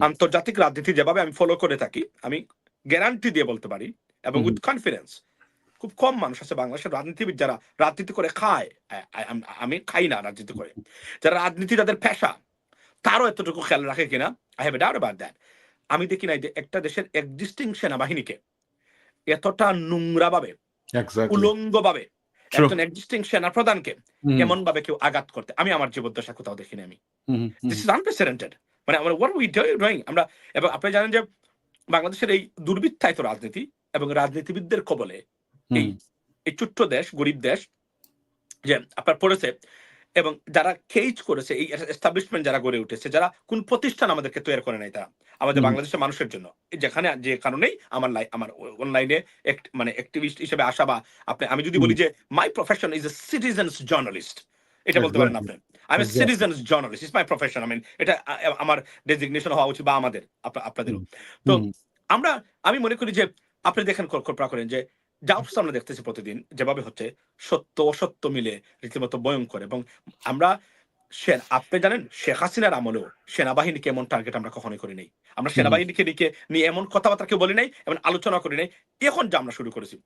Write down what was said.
আন্তর্জাতিক রাজনীতি যেভাবে আমি ফলো করে থাকি, আমি গ্যারান্টি দিয়ে বলতে পারি এবং উইথ কনফিডেন্স, খুব কম মানুষ আছে বাংলাদেশের রাজনীতিবিদ যারা রাজনীতি করে খায়। আমি খাই না রাজনীতি করে। যারা রাজনীতি যাদের পেশা, তারও এতটুকু খেয়াল রাখে কিনা, I have a doubt about that. আমি দেখি নাই যে একটা দেশের এক্সিস্টিং সেনাবাহিনীকে এতটা নোংরা ভাবে, উলঙ্গ ভাবে একজন এক্সিস্টিং সেনা প্রধানকে এমন ভাবে কেউ আঘাত করতে আমি আমার জীবদ্দশা কোথাও দেখিনি আমি। This is unprecedented. মানে আমরা হোয়াট উই ডুইং আমরা। এবং আপনি জানেন যে বাংলাদেশের এই দুর্বৃত্তায়িত রাজনীতি এবং রাজনীতিবিদদের কবলে এই এই ছোট্ট দেশ, গরিব দেশ যে আপনার পড়েছে, এবং যারা কেজ করেছে, এই এস্টাবলিশমেন্ট যারা গড়ে উঠেছে, যারা কোন প্রতিষ্ঠান আমাদেরকে তৈরি করে নাই, তারা আমাদের বাংলাদেশের মানুষের জন্য, যেখানে যে কারণেই আমার অনলাইনে মানে অ্যাক্টিভিস্ট হিসেবে আসা, বা আমি যদি বলি যে মাই profession is a citizens journalist, এটা বলতে পারেন আপনি। আমি citizens journalist, is my profession. এটা আমার ডেজিগনেশন হওয়া উচিত, বা আমাদের, আপনাদেরও। তো আমি মনে করি যে আপনি দেখেন, কল্পনা করেন যে যা অবস্থা আমরা দেখতেছি প্রতিদিন, যেভাবে হচ্ছে সত্য অসত্য মিলে রীতিমতো ভয়ঙ্কর। এবং আমরা আপনি জানেন শেখ হাসিনার আমলেও সেনাবাহিনীকে এমন টার্গেট আমরা কখনোই করি নাই। আমরা সেনাবাহিনীকে নিয়ে এমন কথাবার্তা কেউ বলি নাই, এমন আলোচনা করি নাই। এখন যা আমরা শুরু করেছি,